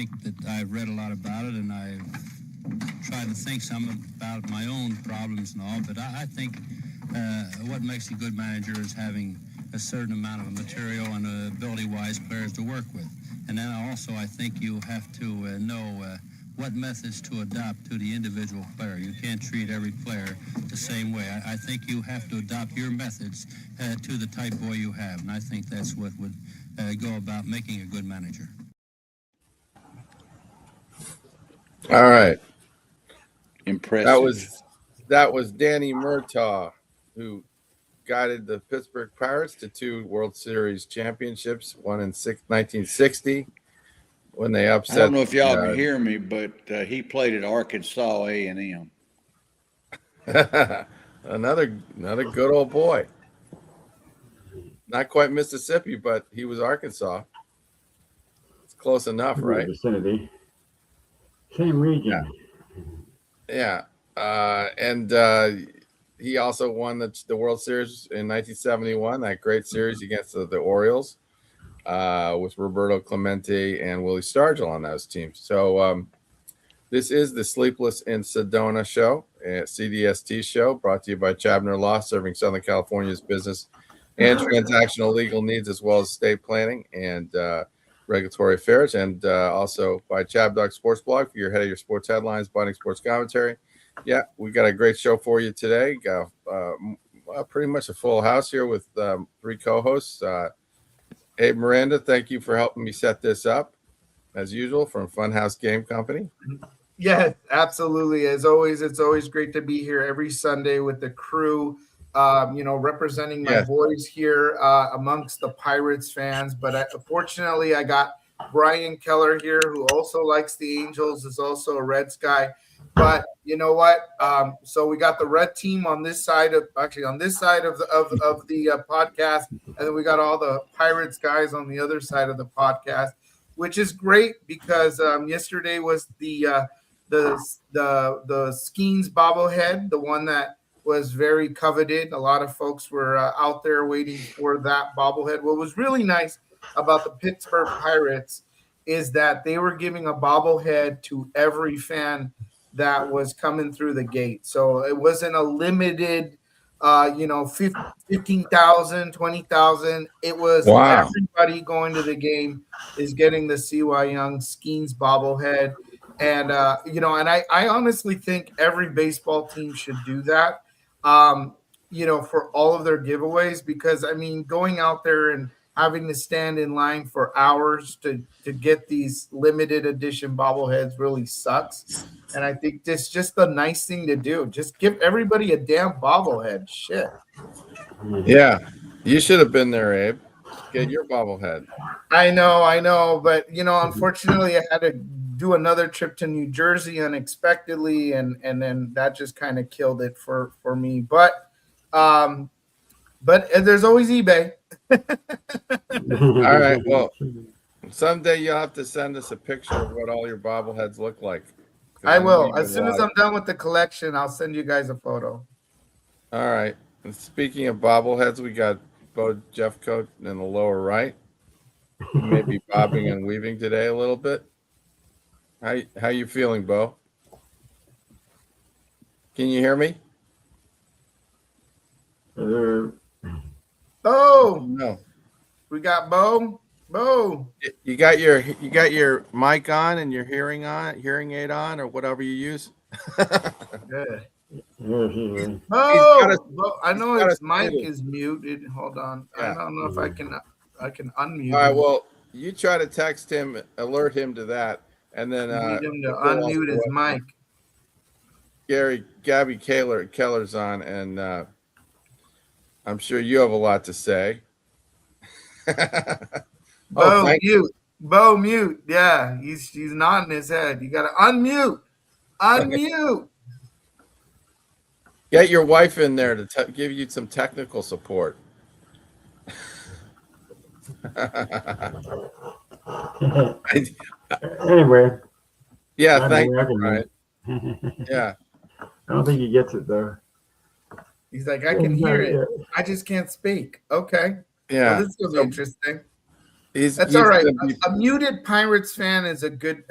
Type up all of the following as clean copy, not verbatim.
think that I've read a lot about it, and I've tried to think some about my own problems and all, but I think what makes a good manager is having a certain amount of material and ability-wise players to work with. And then also I think you have to know what methods to adopt to the individual player. You can't treat every player the same way. I think you have to adopt your methods to the type boy you have, and I think that's what would go about making a good manager. All right. Impressive. That was Danny Murtaugh, who guided the Pittsburgh Pirates to 2 World Series championships, one in 1960 when they upset. I don't know if y'all can hear me, but he played at Arkansas A&M. another good old boy. Not quite Mississippi, but he was Arkansas. It's close enough, right? Vicinity. Same region. Yeah. And he also won the World Series in 1971, that great series against the Orioles with Roberto Clemente and Willie Stargell on those teams. So this is the Sleepless in Sedona show, a CDST show, brought to you by Chabner Law, serving Southern California's business and transactional legal needs, as well as estate planning and regulatory affairs, and also by Chab Dog Sports Blog for your head of your sports headlines, biting sports commentary. Yeah, we got a great show for you today. Got pretty much a full house here with 3 co-hosts. Abe Miranda, thank you for helping me set this up, as usual, from Funhouse Game Company. Yeah, absolutely. As always, it's always great to be here every Sunday with the crew, representing my boys here amongst the Pirates fans. But fortunately, I got Brian Keller here, who also likes the Angels, is also a Reds guy. But you know what? So we got the red team on this side of the podcast, and then we got all the Pirates guys on the other side of the podcast, which is great because yesterday was the Skeens bobblehead, the one that was very coveted. A lot of folks were out there waiting for that bobblehead. What was really nice about the Pittsburgh Pirates is that they were giving a bobblehead to every fan that was coming through the gate. So it wasn't a limited, 15,000, 20,000. It was everybody going to the game is getting the C.Y. Young Skeens bobblehead. And, and I honestly think every baseball team should do that, for all of their giveaways, because, I mean, going out there and having to stand in line for hours to get these limited edition bobbleheads really sucks. And I think this is just a nice thing to do. Just give everybody a damn bobblehead. Shit. Yeah. You should have been there, Abe. Get your bobblehead. I know. But, unfortunately, I had to do another trip to New Jersey unexpectedly. And then that just kind of killed it for me. But there's always eBay. All right. Well, someday you'll have to send us a picture of what all your bobbleheads look like. I will. As soon as I'm done with the collection, I'll send you guys a photo. All right. And speaking of bobbleheads, we got Bo Jeffcoat in the lower right. Maybe bobbing and weaving today a little bit. How you feeling, Bo? Can you hear me? Oh no. We got Bo. You got your mic on and your hearing aid on, or whatever you use. Good. I know his mic is muted. Hold on. Yeah. I don't know if I can unmute. All right. Well, you try to text him, alert him to that, and then need him to unmute his mic. Gabby Keller's on, and I'm sure you have a lot to say. Bo, mute. Yeah, he's nodding his head. You got to unmute. Get your wife in there to give you some technical support. Anyway. Yeah, thank you, Brian. Yeah. I don't think he gets it, though. He's like, I can hear it. I just can't speak. Okay. Yeah. Well, this is going to be interesting. That's all right. A muted Pirates fan is a good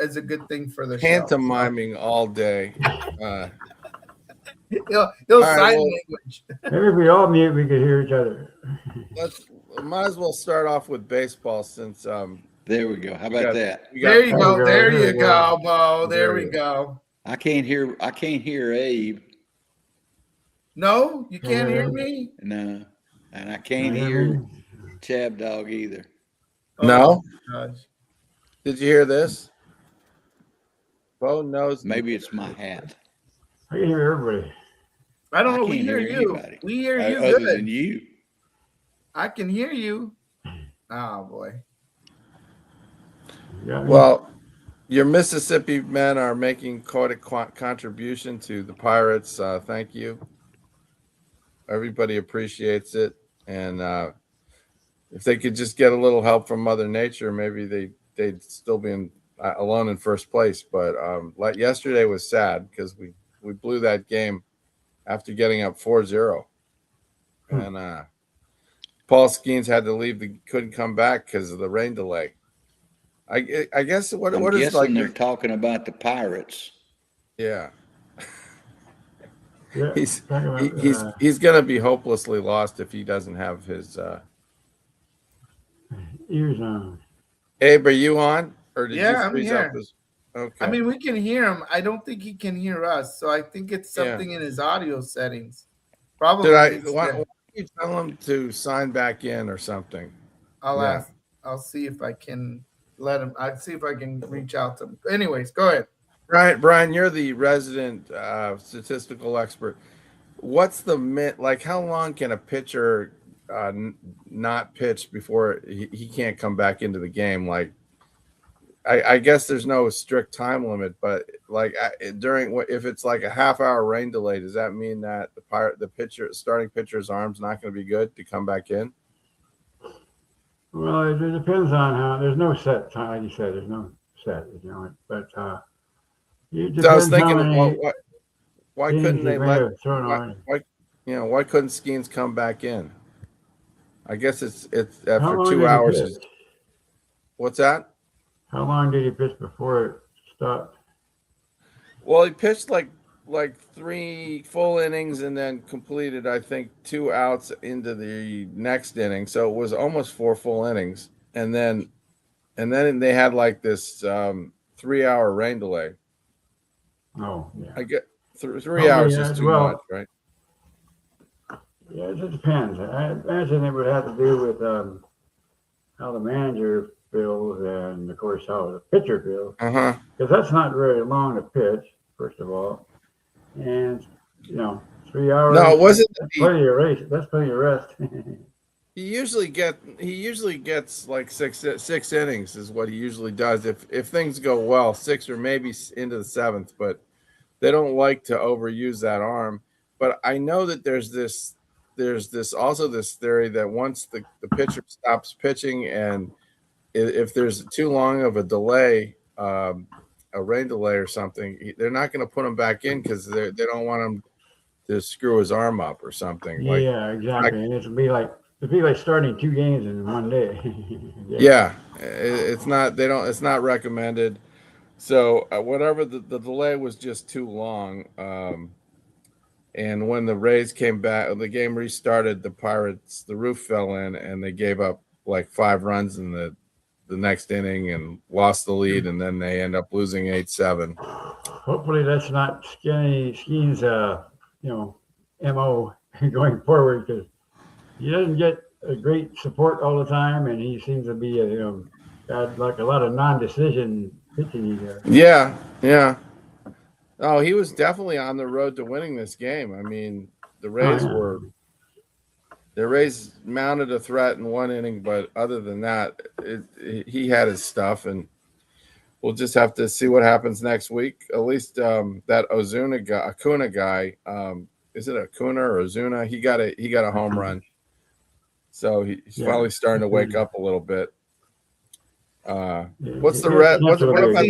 thing for the show. Pantomiming all day. He'll right, sign well, language. Maybe if we all mute, we could hear each other. Might as well start off with baseball since There we go. How about that? There you go. There There you you go. go, Bo. There we go. I can't hear Abe. No, you can't hear me. No, and I can't hear Chab Dog either. No. Oh, gosh. Did you hear this? Bo knows. Maybe it's my hat. I can hear everybody. I don't know. can't We hear you. anybody. We hear you Other good. than you. I can hear you. Oh boy. Yeah. Well, your Mississippi men are making quite a contribution to the Pirates. Thank you. Everybody appreciates it, and if they could just get a little help from Mother Nature, maybe they'd still be alone in first place. But like yesterday was sad because we blew that game after getting up 4-0, and Paul Skeens had to leave. Couldn't come back because of the rain delay. I guess what is like they're talking about the Pirates. Yeah. Yeah, He's going to be hopelessly lost if he doesn't have his ears on. Abe, are you on? Or did Yeah, you I'm freeze here. up his... Okay. I mean, we can hear him. I don't think he can hear us. So I think it's something in his audio settings. Probably. Why don't you tell him to sign back in or something? I'll ask. I'll see if I can let him. I'll see if I can reach out to him. Anyways, go ahead. Brian, you're the resident statistical expert. What's the like? How long can a pitcher not pitch before he can't come back into the game? Like, I guess there's no strict time limit, but like if it's like a half-hour rain delay, does that mean that the starting pitcher's arm's not going to be good to come back in? Well, it depends on how. There's no set time, like you said. There's no set, but. So I was thinking, why couldn't they why couldn't Skeens come back in? I guess it's after 2 hours. What's that? How long did he pitch before it stopped? Well, he pitched like 3 full innings and then completed, I think, 2 outs into the next inning. So it was almost 4 full innings, and then they had like this 3-hour rain delay. Oh, yeah. I get 3 hours is too much, right? Yeah, it just depends. I imagine it would have to do with how the manager feels and, of course, how the pitcher feels. Because that's not very long to pitch, first of all. And, 3 hours. No, it wasn't. That's plenty of race. That's plenty of rest. He usually gets like six innings is what he usually does. If things go well, 6 or maybe into the 7th, but they don't like to overuse that arm. But I know that there's this theory that once the pitcher stops pitching, and if there's too long of a delay, a rain delay or something, they're not going to put him back in because they don't want him to screw his arm up or something. Yeah, exactly. And it'd be like starting 2 games in one day. Yeah, it's not. It's not recommended. So whatever the delay was just too long. And when the Rays came back, the game restarted. The Pirates, the roof fell in, and they gave up like 5 runs in the next inning and lost the lead, and then they end up losing 8-7. Hopefully, that's not Skeen's MO going forward, because he doesn't get a great support all the time, and he seems to be got like a lot of non-decision pitching. Yeah. Oh, he was definitely on the road to winning this game. I mean, the Rays mounted a threat in 1 inning, but other than that, he had his stuff, and we'll just have to see what happens next week. At least that Acuna guy, is it Acuna or Ozuna? He got a home run, so he's finally starting to wake up a little bit. What's the red? What about?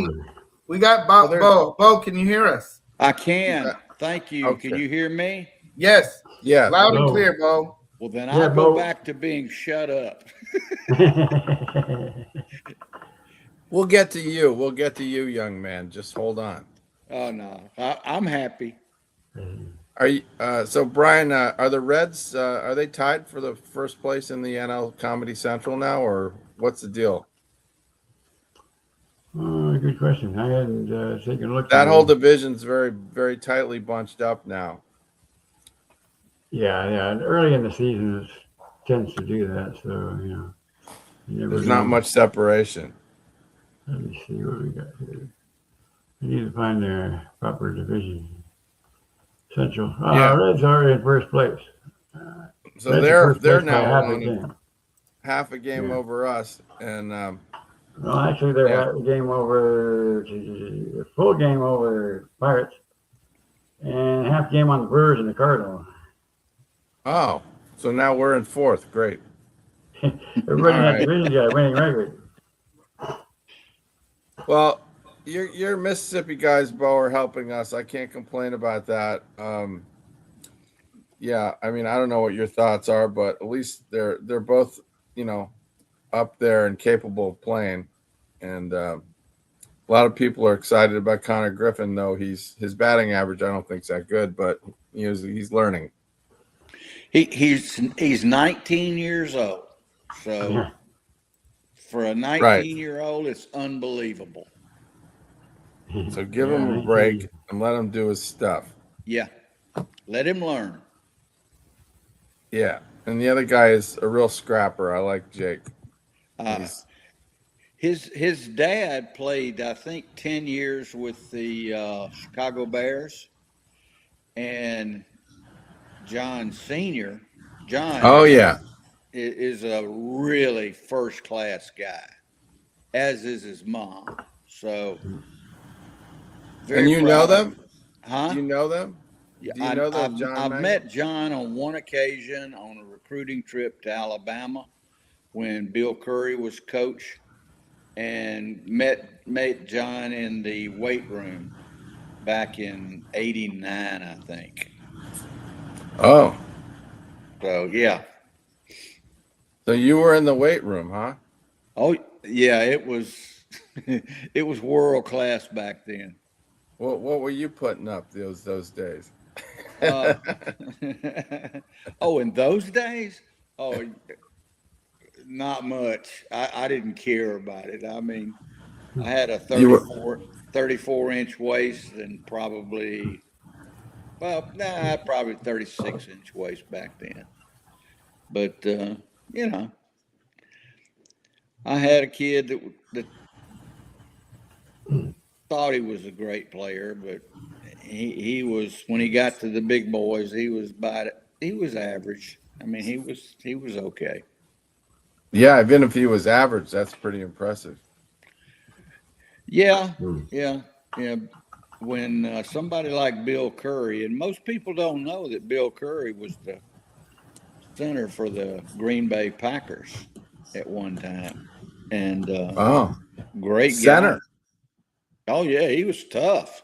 We got Bo. Bo, can you hear us? I can. Thank you. Okay. Can you hear me? Yes. Yeah. Loud and clear, Bo. Well, then Yeah, I'll go Bo. back to being shut up. We'll get to you. We'll get to you, young man. Just hold on. Oh no, I'm happy. Are you so Brian, are the Reds are they tied for the first place in the NL Comedy Central now, or what's the deal? Oh, good question. I hadn't taken a look. That at whole it. division's very, very tightly bunched up now. Yeah. And early in the season, it tends to do that. So you never There's know. not much separation. Let me see what we got here. I need to find their proper division. Central. Yeah. Reds are in first place. So Reds they're are first place by now half a game. Yeah. over us, and Well, actually, they're yeah. half a game over, a full game over Pirates, and half game on the Brewers and the Cardinals. Oh, so now we're in fourth. Great. Everybody in that right. division got a winning record. Well, your Mississippi guys, Bo, are helping us. I can't complain about that. Yeah, I mean, I don't know what your thoughts are, but at least they're both, up there and capable of playing. And a lot of people are excited about Connor Griffin, though his batting average I don't think is that good, but he's learning. He's 19 years old, so Yeah. for a 19-year-old, it's unbelievable. So give him a break and let him do his stuff. Yeah, let him learn. Yeah, and the other guy is a real scrapper. I like Jake. His dad played, I think, 10 years with the Chicago Bears, and John Sr. Oh yeah, is a really first-class guy, as is his mom. So, and you know them? Huh? Do you know them? Yeah, Do you know that John? I've met John on one occasion on a recruiting trip to Alabama when Bill Curry was coach, and met John in the weight room back in '89, I think. Oh. So yeah. So you were in the weight room, huh? Oh yeah, it was it was world class back then. What were you putting up those days? Oh, in those days? Oh, not much. I didn't care about it. I mean, I had a 34-inch waist and probably 36-inch waist back then. But, I had a kid that thought he was a great player, but he was, when he got to the big boys, he was average. I mean, he was okay. Yeah, even if he was average, that's pretty impressive. Yeah. When somebody like Bill Curry, and most people don't know that Bill Curry was the center for the Green Bay Packers at one time, and great center. guy. Oh yeah, he was tough.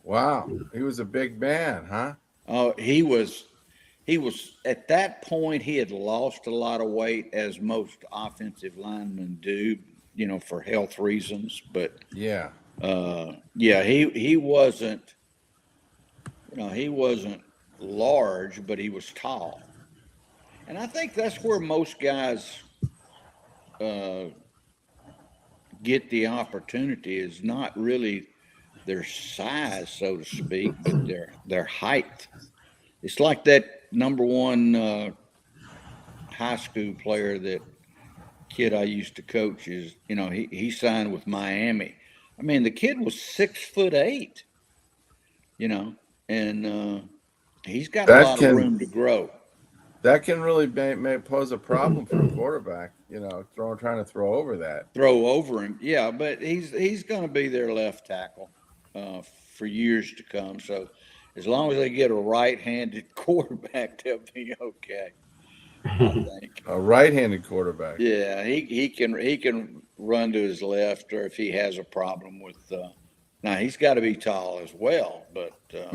Wow, he was a big man, huh? Oh, he was at that point. He had lost a lot of weight, as most offensive linemen do, for health reasons. But yeah, he wasn't. He wasn't large, but he was tall, and I think that's where most guys get the opportunity, is not really their size, so to speak, but their height. It's like that number one high school player, that kid I used to coach, is, he signed with Miami. I mean, the kid was 6'8", and he's got a lot of room to grow. That can really may pose a problem for a quarterback, trying to throw over that. Throw over him, yeah, but he's going to be their left tackle for years to come. So as long as they get a right-handed quarterback, they'll be okay, I think. A right-handed quarterback. Yeah, he can run to his left, or if he has a problem with now he's got to be tall as well. But I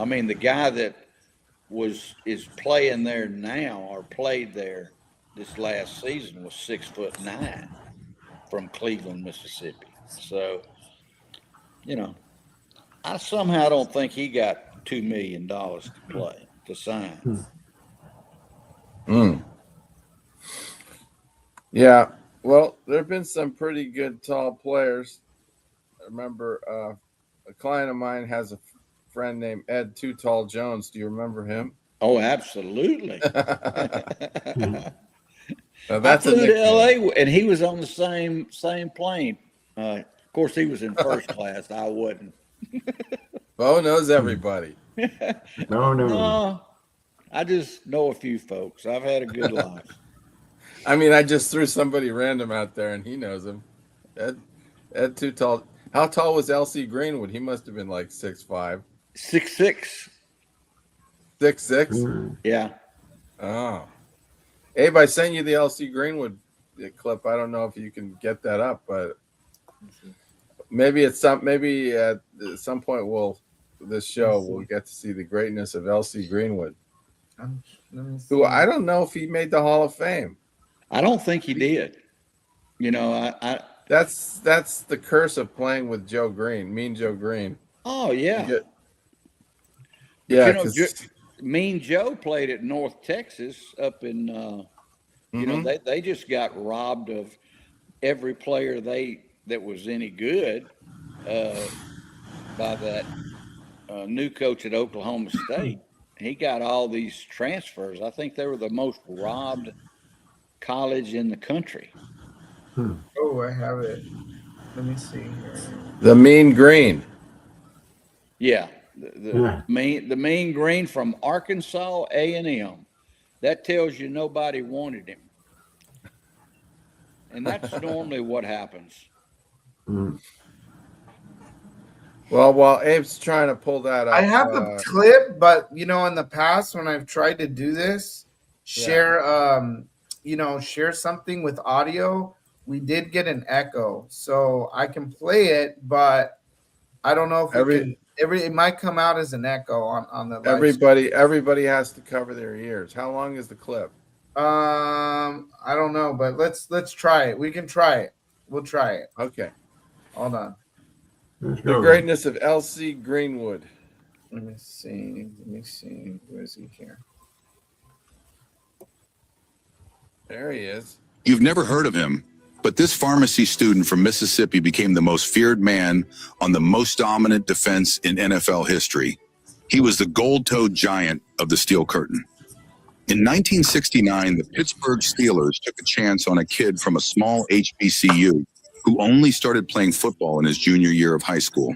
mean, the guy that is playing there now or played there this last season was 6'9" from Cleveland, Mississippi. So, I somehow don't think he got $2 million to sign. Yeah. Well, there have been some pretty good tall players. I remember a client of mine has a friend named Ed Too Tall Jones. Do you remember him? Oh, absolutely. Now, that's I flew a to nickname. LA and he was on the same plane. Of course, he was in first class. I wasn't. Bo knows everybody. No, I just know a few folks. I've had a good life. I mean, I just threw somebody random out there, and he knows him. Ed Too Tall. How tall was LC Greenwood? He must have been like 6'5". 6'6". 6'6". Yeah. Oh. Abe, I sent you the LC Greenwood clip. I don't know if you can get that up, but maybe at some point we'll get to see the greatness of LC Greenwood. Who I don't know if he made the Hall of Fame. I don't think he did. I That's the curse of playing with Joe Green, Mean Joe Green. Oh yeah. Yeah, Mean Joe played at North Texas up in they just got robbed of every player that was any good by that new coach at Oklahoma State. He got all these transfers. I think they were the most robbed college in the country. Oh, I have it. Let me see here. The Mean Green. Yeah, the Mean Green from Arkansas A&M. That tells you nobody wanted him, and that's normally what happens. Well, while Abe's trying to pull that up, I have the clip, but in the past when I've tried to do this, share something with audio, we did get an echo, so I can play it, but I don't know if it might come out as an echo on the everybody has to cover their ears. How long is the clip? I don't know, but let's try it. We can try it. We'll try it. Okay. Hold on. The greatness of LC Greenwood. Let me see. Where is he here? There he is. You've never heard of him, but this pharmacy student from Mississippi became the most feared man on the most dominant defense in NFL history. He was the gold-toed giant of the Steel Curtain. In 1969, the Pittsburgh Steelers took a chance on a kid from a small HBCU who only started playing football in his junior year of high school.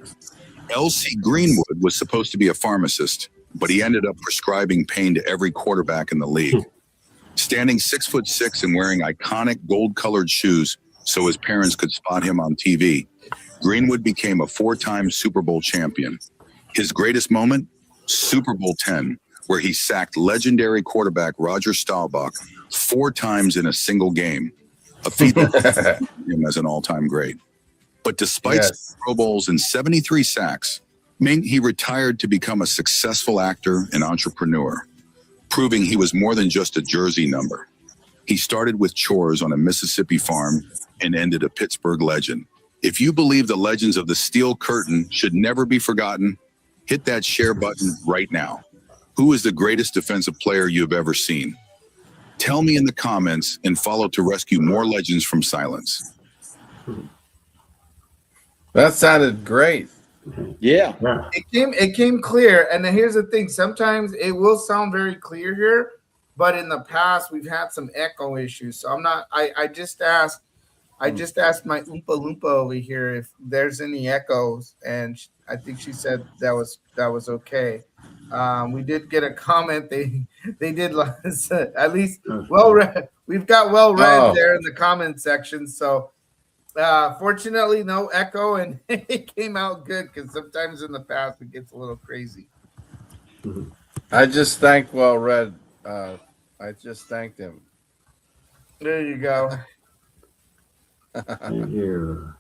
LC Greenwood was supposed to be a pharmacist, but he ended up prescribing pain to every quarterback in the league. Standing 6'6" and wearing iconic gold-colored shoes so his parents could spot him on TV, Greenwood became a 4-time Super Bowl champion. His greatest moment? Super Bowl 10, where he sacked legendary quarterback Roger Staubach 4 times in a single game, a feat that made him as an all-time great. But despite Pro Bowls and 73 sacks, he retired to become a successful actor and entrepreneur, proving he was more than just a jersey number. He started with chores on a Mississippi farm and ended a Pittsburgh legend. If you believe the legends of the Steel Curtain should never be forgotten, hit that share button right now. Who is the greatest defensive player you have ever seen? Tell me in the comments and follow to rescue more legends from silence. That sounded great. Yeah. It came clear. And then here's the thing. Sometimes it will sound very clear here, but in the past we've had some echo issues. So I just asked my Oompa Loompa over here if there's any echoes, and I think she said that was okay. We did get a comment. They did at least well read. We've got well read there in the comment section. So fortunately, no echo, and it came out good because sometimes in the past it gets a little crazy. I just thanked well read. I just thanked him. There you go. Thank you.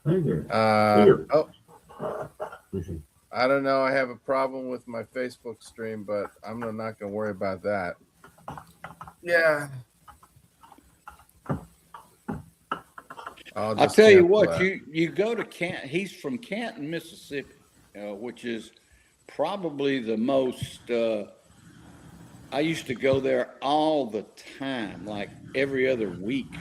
I don't know. I have a problem with my Facebook stream, but I'm not going to worry about that. Yeah. I'll tell you what, you go to Canton. He's from Canton, Mississippi, which is probably the most. I used to go there all the time, like every other week,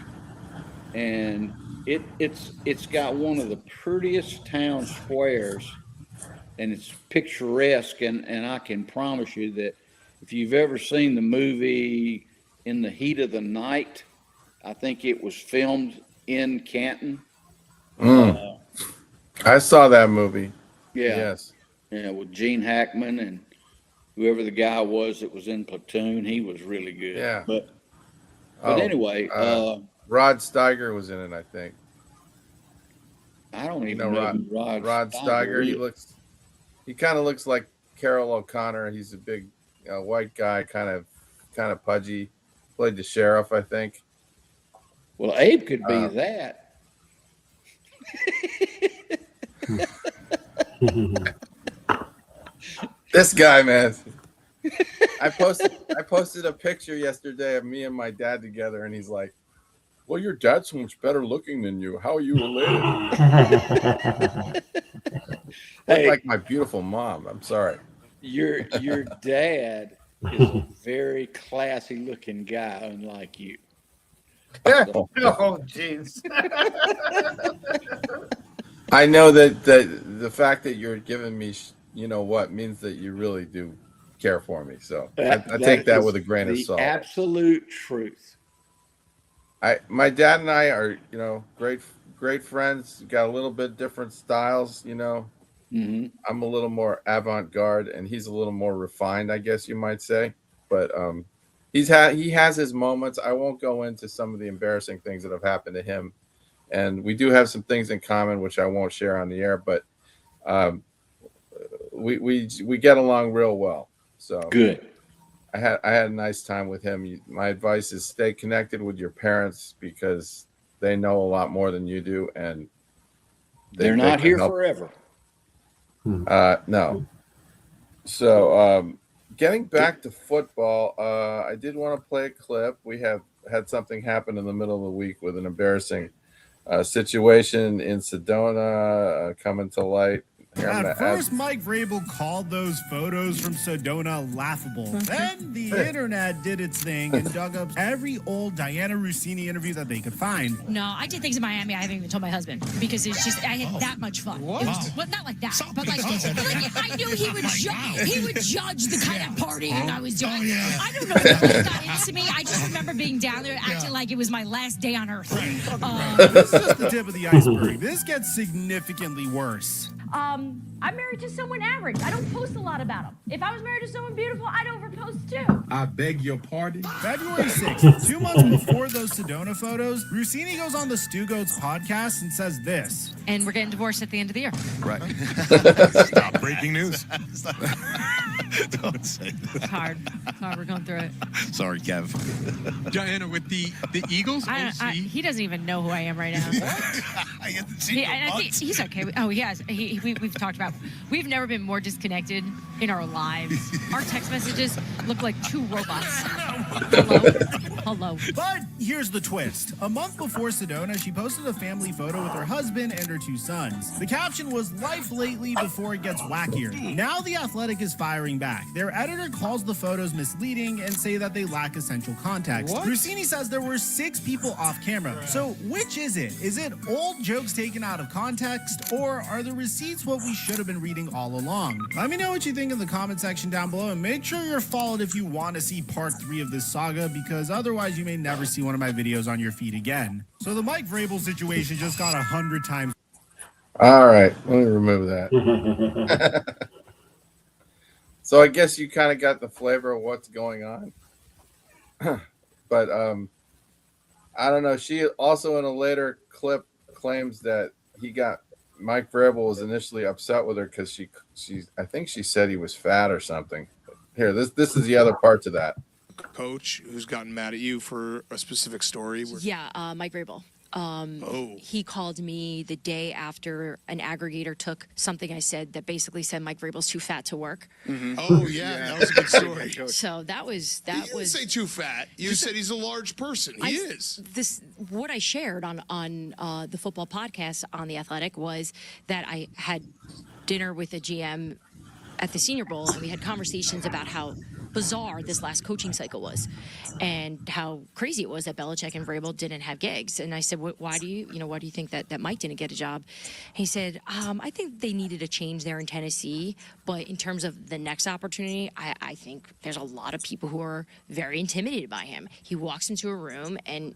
and it's got one of the prettiest town squares, and it's picturesque, and I can promise you that if you've ever seen the movie In the Heat of the Night, I think it was filmed in Canton. I saw that movie. Yeah. Yes. Yeah, with Gene Hackman and whoever the guy was that was in Platoon. He was really good. Yeah. But anyway, Rod Steiger was in it, I think. I don't even know who Rod Steiger. He kind of looks like Carroll O'Connor. He's a big white guy, kind of pudgy. Played the sheriff, I think. Well, Abe could be that. This guy, man. I posted a picture yesterday of me and my dad together, and he's like, "Well, your dad's so much better looking than you. How are you related?" Hey, like my beautiful mom. I'm sorry. Your dad is a very classy looking guy, unlike you. Oh, jeez. I know that the fact that you're giving me, means that you really do care for me. So I take that with a grain of salt. Absolute truth. My dad and I are, great friends. Got a little bit different styles, Mm-hmm. I'm a little more avant-garde, and he's a little more refined, I guess you might say. But he has his moments. I won't go into some of the embarrassing things that have happened to him, and we do have some things in common, which I won't share on the air. But we get along real well. So good. I had a nice time with him. My advice is stay connected with your parents because they know a lot more than you do, and they're not here forever. No. So getting back to football, I did want to play a clip. We have had something happen in the middle of the week with an embarrassing situation in Sedona coming to light. At first, Mike Vrabel called those photos from Sedona laughable. Then the internet did its thing and dug up every old Diana Rossini interview that they could find. No, I did things in Miami I haven't even told my husband because it's just, I had that much fun. Wow. Well, not like that, but like I knew he would judge the kind of partying I was doing. I don't know what got into me. I just remember being down there acting like it was my last day on earth. This is just the tip of the iceberg. This gets significantly worse. I'm married to someone average. I don't post a lot about them. If I was married to someone beautiful, I'd overpost too. I beg your pardon? February 6th, 2 months before those Sedona photos, Rossini goes on the Stu Goats podcast and says this. And we're getting divorced at the end of the year. Right. Stop. Breaking news. Don't say that. It's hard. We're going through it. Sorry, Kev. Diana, with the Eagles, he doesn't even know who I am right now. I haven't seen I think he's okay. Oh, he has. We've talked about. We've never been more disconnected in our lives. Our text messages look like two robots. Hello. But here's the twist. A month before Sedona, she posted a family photo with her husband and her 2 sons. The caption was "Life lately" before it gets wackier. Now The Athletic is firing back. Their editor calls the photos misleading and say that they lack essential context. Rossini says there were 6 people off camera. So which is it? Is it old jokes taken out of context, or are the receipts what we should have been reading all along? Let me know what you think in the comment section down below, and make sure you're followed if you want to see part 3 of this saga, because otherwise you may never see one of my videos on your feed again. So the Mike Vrabel situation just got 100 times. All right, let me remove that. So I guess you kind of got the flavor of what's going on. But I don't know. She also in a later clip claims that Mike Vrabel was initially upset with her because I think she said he was fat or something. Here, this is the other part to that. Coach who's gotten mad at you for a specific story. Yeah, Mike Vrabel. He called me the day after an aggregator took something I said that basically said Mike Vrabel's too fat to work. Oh yeah, that was a good story. So that was You didn't say too fat. You said he's a large person. He is. What I shared on the football podcast on The Athletic was that I had dinner with a GM at the Senior Bowl, and we had conversations about how bizarre this last coaching cycle was, and how crazy it was that Belichick and Vrabel didn't have gigs. And I said, why do you think that Mike didn't get a job? And he said, I think they needed a change there in Tennessee, but in terms of the next opportunity, I think there's a lot of people who are very intimidated by him. He walks into a room and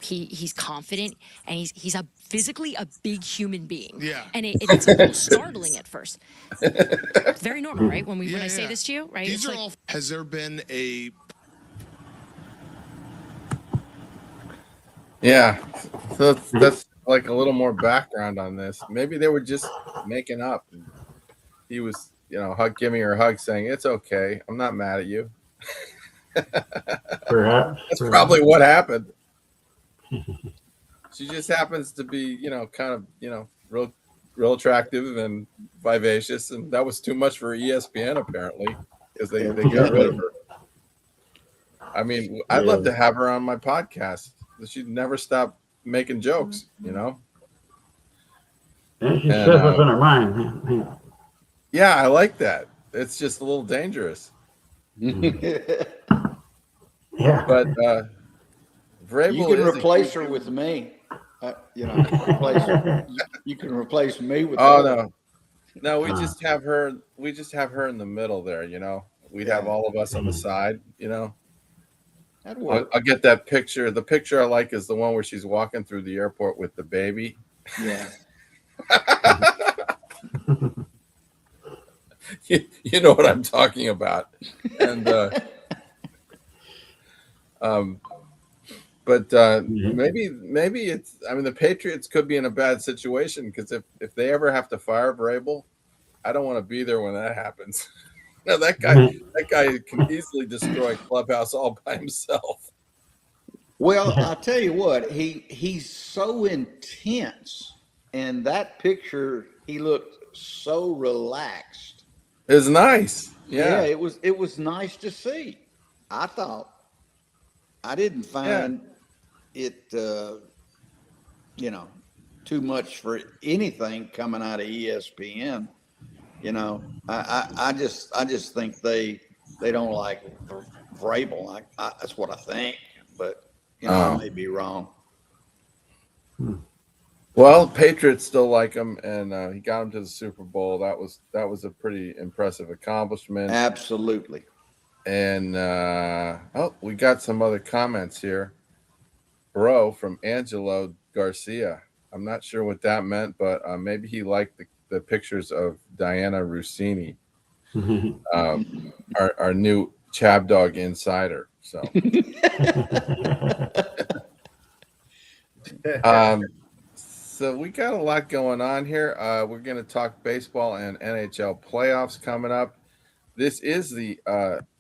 he's confident, and he's physically a big human being. Yeah. And it's a little startling at first. Very normal, right? When I say this to you, right? These are all. Has there been a? Yeah, so that's like a little more background on this. Maybe they were just making up. He was, giving her a hug, saying, "It's okay. I'm not mad at you." Perhaps. That's probably what happened. She just happens to be, kind of, real attractive and vivacious, and that was too much for ESPN apparently, because they got rid of her. I mean, I'd love to have her on my podcast. She'd never stop making jokes, And she says what's in her mind. Yeah, I like that. It's just a little dangerous. Yeah. But Vrabel, you can replace her with me. You can replace me with. Oh no, we just have her. We just have her in the middle there. We'd have all of us on the side. That'd work. I'll get that picture. The picture I like is the one where she's walking through the airport with the baby. Yeah. You know what I'm talking about. And maybe it's. I mean, the Patriots could be in a bad situation, because if they ever have to fire Vrabel, I don't want to be there when that happens. No, that guy can easily destroy Clubhouse all by himself. Well, I'll tell you what, he's so intense, and that picture, he looked so relaxed. It was nice. Yeah, it was nice to see. I thought. I didn't find it too much for anything coming out of ESPN. I just think they don't like Vrabel. That's what I think, but I may be wrong. Well, Patriots still like him, and he got him to the Super Bowl. That was a pretty impressive accomplishment. Absolutely. And we got some other comments here. Bro, from Angelo Garcia. I'm not sure what that meant, but maybe he liked the pictures of Diana Rossini, our new Chab Dog insider. So, so we got a lot going on here. We're going to talk baseball and NHL playoffs coming up. This is the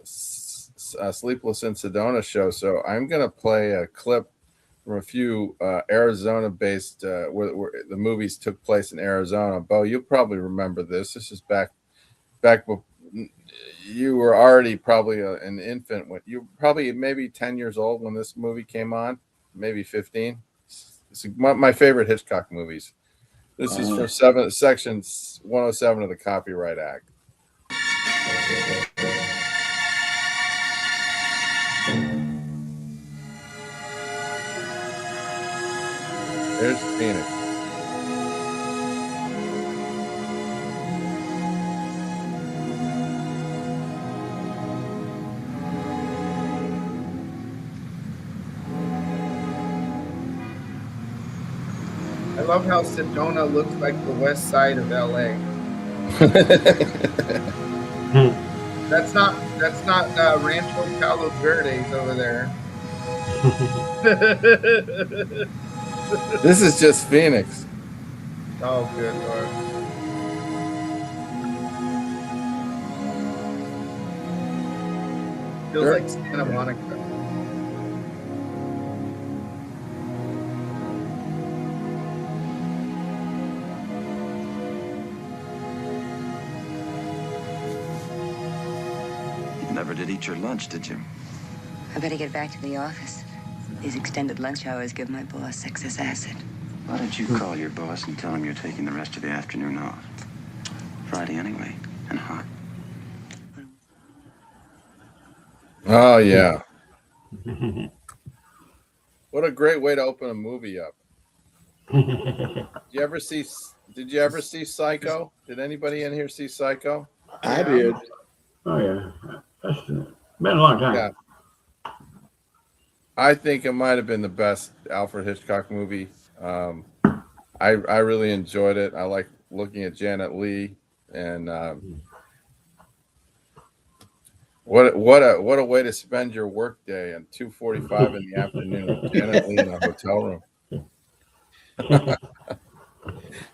Sleepless in Sedona show, so I'm going to play a clip from a few Arizona-based where the movies took place in Arizona. Bo, you'll probably remember this. This is back before you were already probably an infant. When you were probably maybe 10 years old when this movie came on, maybe 15. It's my favorite Hitchcock movies. This is from Section 107 of the Copyright Act. There's Phoenix. I love how Sedona looks like the west side of LA. That's not Rancho Palos Verdes over there. This is just Phoenix. Oh, good Lord. Feels like Santa Monica. never did eat your lunch, did you? I better get back to the office. These extended lunch hours give my boss excess acid. Why don't you call your boss and tell him you're taking the rest of the afternoon off? Friday anyway, and hot. Oh yeah. What a great way to open a movie up. Did you ever see Psycho? Did anybody in here see Psycho? I did. Oh yeah, that's been a long time. Yeah. I think it might have been the best Alfred Hitchcock movie. I really enjoyed it. I like looking at Janet Leigh, and what a way to spend your work day at 2:45 in the afternoon. Janet Leigh in a hotel room.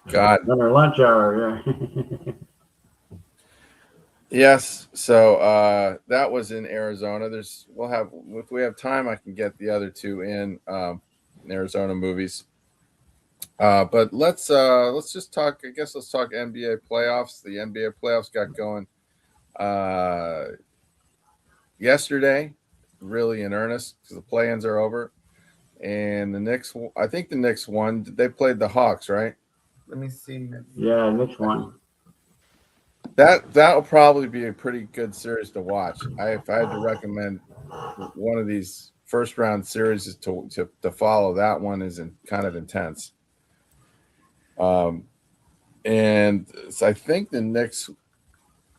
God. Another lunch hour, yeah. Yes. So that was in Arizona. If we have time, I can get the other two in Arizona movies. But let's just talk. I guess let's talk NBA playoffs. The NBA playoffs got going yesterday, really in earnest, because the play-ins are over. And the Knicks, I think the Knicks won. They played the Hawks, right? Let me see. Yeah, Knicks won. That'll probably be a pretty good series to watch. If I had to recommend one of these first round series to follow, that one is kind of intense. And so I think the Knicks.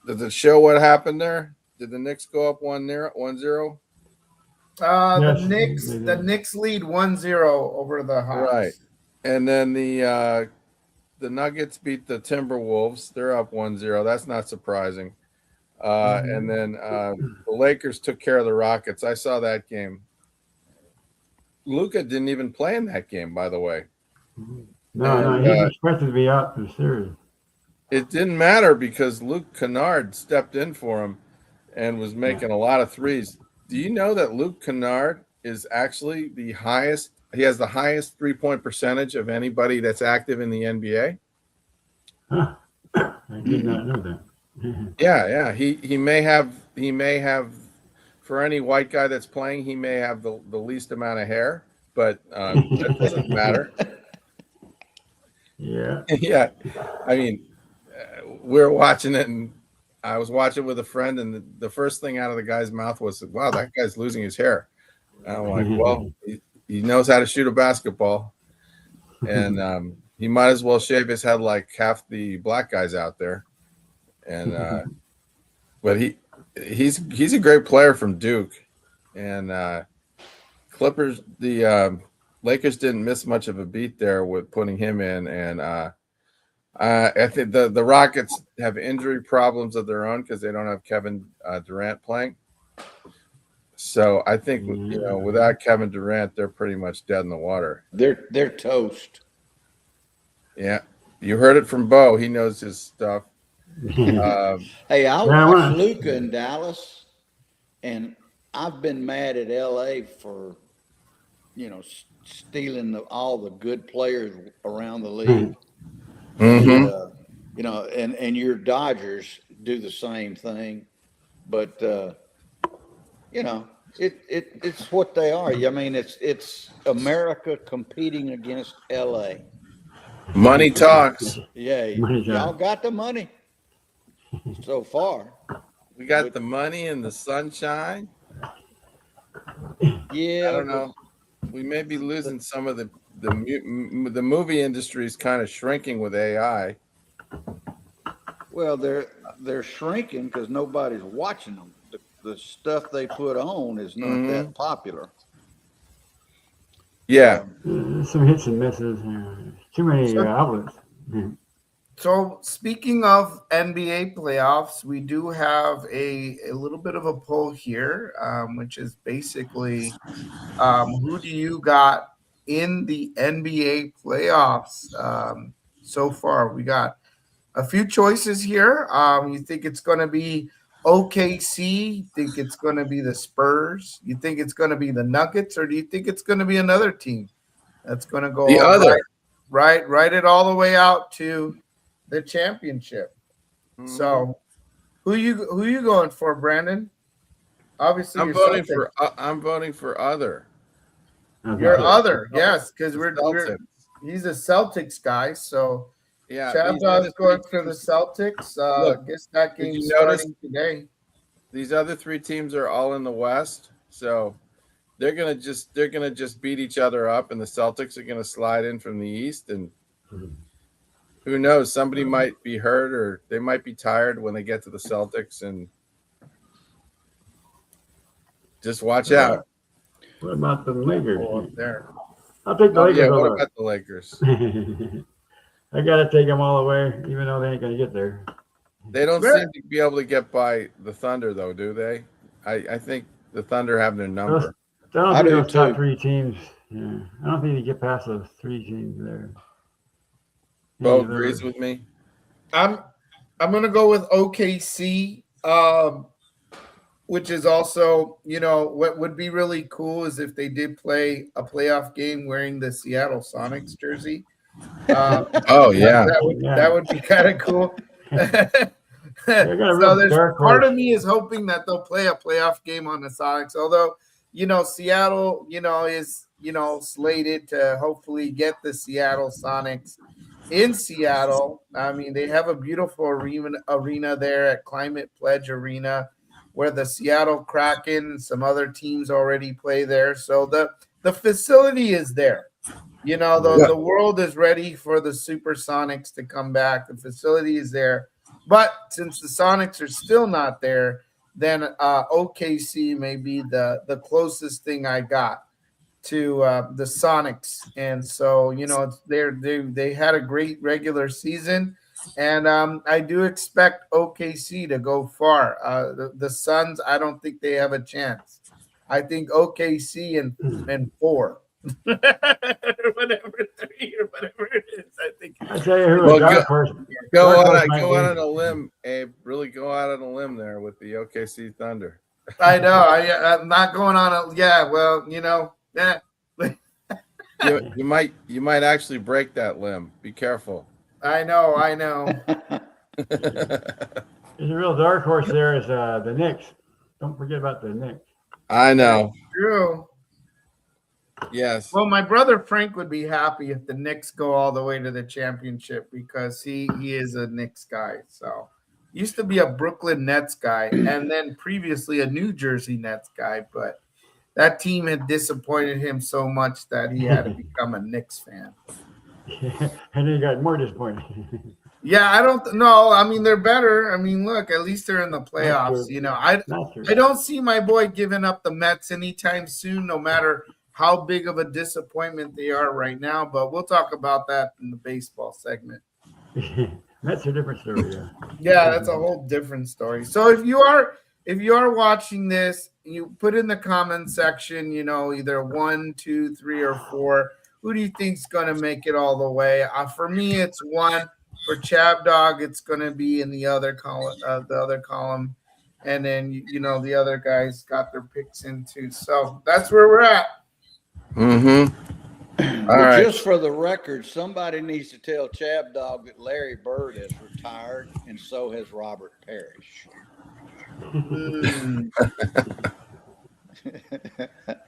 Does it show what happened there? Did the Knicks go up 1-0? Yes, The Knicks lead 1-0 over the Hawks. Right. And then the Nuggets beat the Timberwolves. They're up 1-0. That's not surprising. And then the Lakers took care of the Rockets. I saw that game. Luka didn't even play in that game, by the way. No, he's expected to be out for the series. It didn't matter because Luke Kennard stepped in for him and was making a lot of threes. Do you know that Luke Kennard is actually the highest? He has the highest 3-point percentage of anybody that's active in the NBA. Huh. I did not know that. Yeah. He may have for any white guy that's playing, he may have the least amount of hair, but that doesn't matter. Yeah. Yeah. I mean, we were watching it, and I was watching with a friend, and the first thing out of the guy's mouth was, "Wow, that guy's losing his hair." And I'm like, "Well, he knows how to shoot a basketball, and he might as well shave his head like half the black guys out there." And but he's a great player from Duke, and Clippers, the Lakers didn't miss much of a beat there with putting him in, and I think the Rockets have injury problems of their own because they don't have Kevin Durant playing. So I think without Kevin Durant, they're pretty much dead in the water. They're toast. Yeah, you heard it from Bo. He knows his stuff. Hey, I watched Luka in Dallas, and I've been mad at LA for stealing all the good players around the league. Mm-hmm. And your Dodgers do the same thing, but it's what they are. I mean, it's America competing against LA. Money talks. Yeah, y'all got the money so far. We got the money and the sunshine. Yeah, I don't know. We may be losing some of the movie industry is kind of shrinking with AI. Well, they're shrinking because nobody's watching them. The stuff they put on is not that popular. Yeah, some hits and misses. Too many outlets. So speaking of NBA playoffs, we do have a little bit of a poll here, which is basically who do you got in the NBA playoffs so far? We got a few choices here. You think it's going to be OKC? You think it's going to be the Spurs? You think it's going to be the Nuggets? Or do you think it's going to be another team that's going to go the other right it all the way out to the championship? So who you going for, Brandon? Obviously, I'm you're voting Celtics. for. I'm voting for other. You're other, yes, because The we're Celtics. he's a Celtics guy. So Yeah, Chav these other going three for the teams- Celtics. Look, Guess that did you game's notice starting today. these other three teams are all in the West? So they're gonna just beat each other up, and the Celtics are gonna slide in from the East, and who knows? Somebody might be hurt, or they might be tired when they get to the Celtics, and just watch out. What about the Lakers? Up there. I'll take the Lakers Yeah, what over. about the Lakers? I gotta take them all the way, even though they ain't gonna get there. They don't seem to be able to get by the Thunder, though, do they? I think the Thunder have their number. I don't I think do those top too. three teams. Yeah, I don't think they get past those three teams there. Bo Yeah, agrees with me. I'm gonna go with OKC, which is also, what would be really cool is if they did play a playoff game wearing the Seattle Sonics jersey. Oh yeah, that would be kind of cool. So there's part of me is hoping that they'll play a playoff game on the Sonics, although Seattle is slated to hopefully get the Seattle Sonics in Seattle. I mean, they have a beautiful arena there at Climate Pledge Arena, where the Seattle Kraken and some other teams already play there. So the facility is there. The world is ready for the Supersonics to come back. The facility is there. But since the Sonics are still not there, then OKC may be the closest thing I got to the Sonics. And so, they had a great regular season. And I do expect OKC to go far. The Suns, I don't think they have a chance. I think OKC and 4. Whatever 3 or whatever it is, I think. I tell you who, go on a limb, Abe. Really go out on a limb there with the OKC Thunder. I know. I'm not going on yeah. you might actually break that limb. Be careful. I know. There's a real dark horse there is the Knicks. Don't forget about the Knicks. I know. True. Yes. Well, my brother Frank would be happy if the Knicks go all the way to the championship because he is a Knicks guy. So used to be a Brooklyn Nets guy and then previously a New Jersey Nets guy, but that team had disappointed him so much that he had to become a Knicks fan. And then he got more disappointed. Yeah, I don't know. I mean, they're better. I mean, look, at least they're in the playoffs. I don't see my boy giving up the Mets anytime soon, no matter how big of a disappointment they are right now. But we'll talk about that in the baseball segment. That's a different story. Yeah, that's a whole different story. So if you are watching this, you put in the comment section, either 1, 2, 3, or 4. Who do you think's going to make it all the way? For me, it's 1. For Chab Dog, it's going to be in the other column. And then, the other guys got their picks in too. So that's where we're at. Mm-hmm. All right. Just for the record, somebody needs to tell Chab Dog that Larry Bird has retired, and so has Robert Parrish.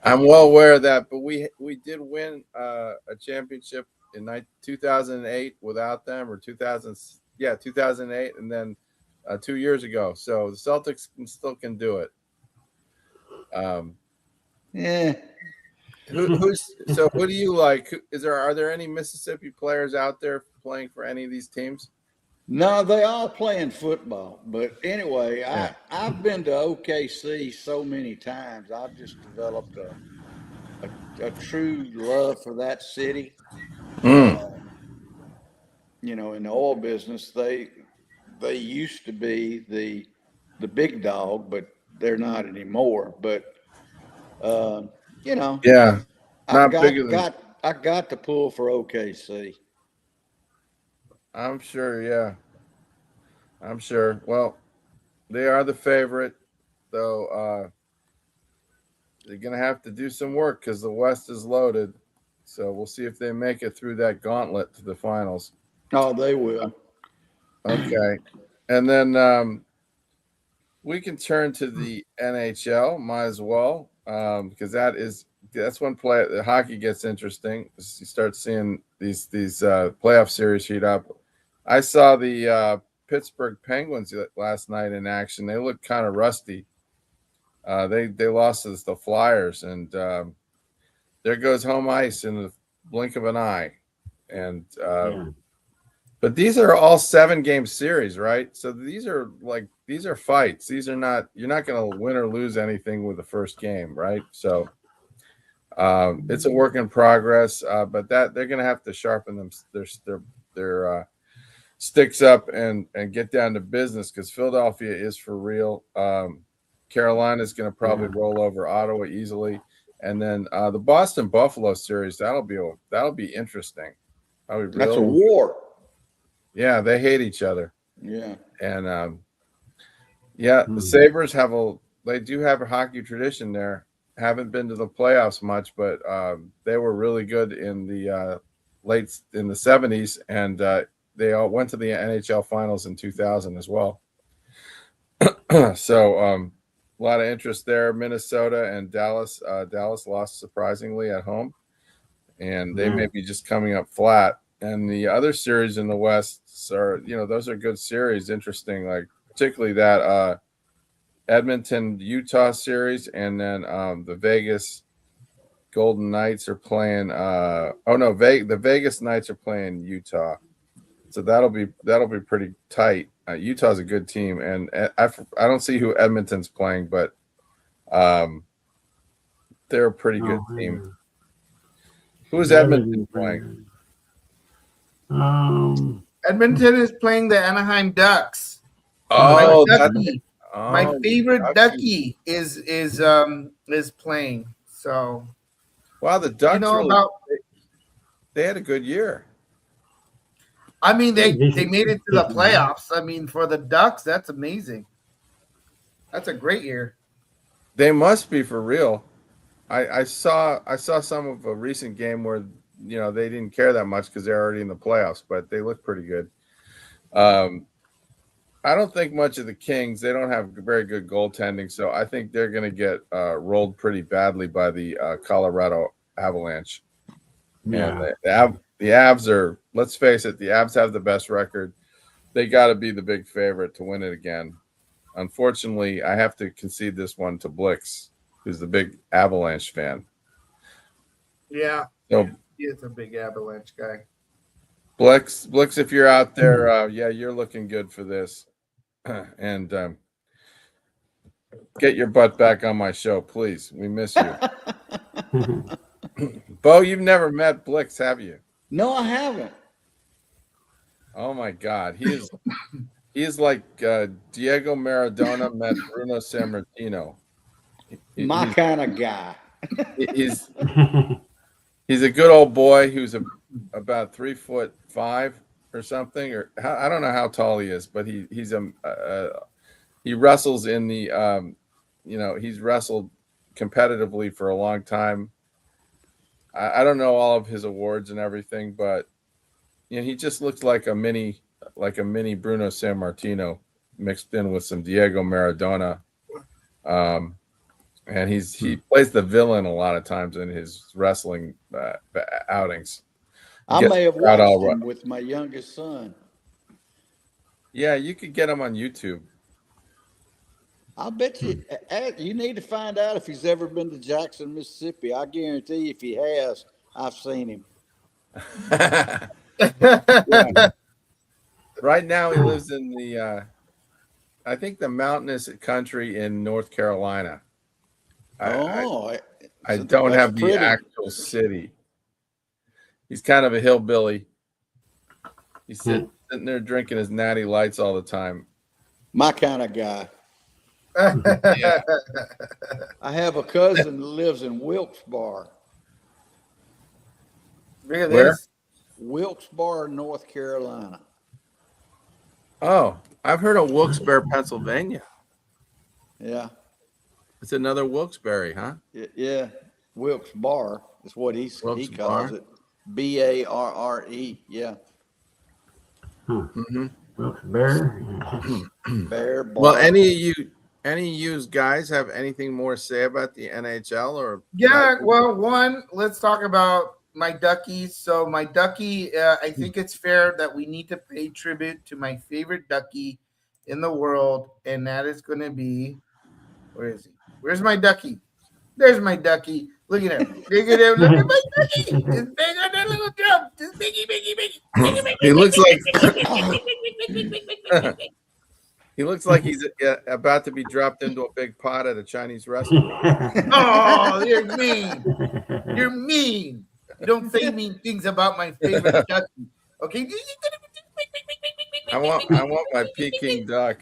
I'm well aware of that, but we did win a championship in 2008 without them, or 2008, and then 2 years ago. So the Celtics still can do it. Yeah. Who do you like? Are there any Mississippi players out there playing for any of these teams? No, they all playing football. But anyway, I've been to OKC so many times. I've just developed a true love for that city. In the oil business, they used to be the big dog, but they're not anymore. But yeah, I got to pull for OKC. I'm sure. Yeah, I'm sure. Well, they are the favorite, though. They're gonna have to do some work because the West is loaded. So we'll see if they make it through that gauntlet to the finals. Oh, they will. Okay, and then we can turn to the NHL. Might as well, because that's when the hockey gets interesting. You start seeing these playoff series heat up. I saw the Pittsburgh Penguins last night in action. They look kind of rusty. They lost to the Flyers, and there goes home ice in the blink of an eye. And but these are all 7-game series, right? So these are fights. These are not, you're not going to win or lose anything with the first game, right? So it's a work in progress, but that they're going to have to sharpen their sticks up and get down to business, because Philadelphia is for real. Carolina is going to probably roll over Ottawa easily, and then the Boston Buffalo series, that'll be interesting. That's a war. Yeah, they hate each other. Yeah, and the Sabres they do have a hockey tradition there. Haven't been to the playoffs much, but they were really good in the late in the 70s, and they all went to the NHL finals in 2000 as well. So a lot of interest there. Minnesota and Dallas. Dallas lost surprisingly at home, and they may be just coming up flat. And the other series in the West are, those are good series. Interesting, like particularly that Edmonton Utah series, and then the Vegas Golden Knights are playing. The Vegas Knights are playing Utah, so that'll be pretty tight. Utah's a good team, and I don't see who Edmonton's playing, but they're a pretty good team. Who is Edmonton playing? Edmonton is playing the Anaheim Ducks. Oh, my favorite Ducky is playing. So, wow, the Ducks they had a good year. I mean, they made it to the playoffs. I mean, for the Ducks, that's amazing. That's a great year. They must be for real. I saw some of a recent game where they didn't care that much because they're already in the playoffs, but they look pretty good. I don't think much of the Kings. They don't have very good goaltending, so I think they're going to get rolled pretty badly by the Colorado Avalanche. Yeah. And the Avs are, let's face it, the Avs have the best record. They got to be the big favorite to win it again. Unfortunately, I have to concede this one to Blix, who's the big Avalanche fan. Yeah. So, he is a big Avalanche guy. Blix, if you're out there, you're looking good for this. And get your butt back on my show, please. We miss you. Bo, you've never met Blix, have you? No, I haven't. Oh my God, he is like Diego Maradona met Bruno Sammartino. My kind of guy. He's a good old boy who's about 3'5" or something, or I don't know how tall he is, but he wrestles in the he's wrestled competitively for a long time. I don't know all of his awards and everything, but he just looks like a mini Bruno Sammartino mixed in with some Diego Maradona. And he plays the villain a lot of times in his wrestling outings. I may have watched him with my youngest son. Yeah, you could get him on YouTube. I bet you need to find out if he's ever been to Jackson, Mississippi. I guarantee you, if he has, I've seen him. Yeah. Right now, he lives in the, I think the mountainous country in North Carolina. I don't have the actual city. He's kind of a hillbilly. He's sitting there drinking his natty lights all the time. My kind of guy. Yeah. I have a cousin that lives in Wilkes-Barre. Really? Where? Wilkes-Barre, North Carolina. Oh, I've heard of Wilkes-Barre, Pennsylvania. Yeah. It's another Wilkes-Barre, huh? Yeah. Wilkes-Barre is what he calls it. Barre. Yeah. Wilkes-Barre. Bear. Well, any of Any of you guys have anything more to say about the NHL or? Yeah, well, one, let's talk about my Duckies. So my Ducky, I think it's fair that we need to pay tribute to my favorite Ducky in the world, and that is going to be, where is he? Where's my Ducky? There's my Ducky. Look at him. Look at him. Look at my Ducky. Just bang on that little drum. Just biggie, biggie, biggie. He looks like he looks like he's about to be dropped into a big pot at a Chinese restaurant. Oh, you're mean. You're mean. You don't say mean things about my favorite Ducky. Okay? I want my Peking duck.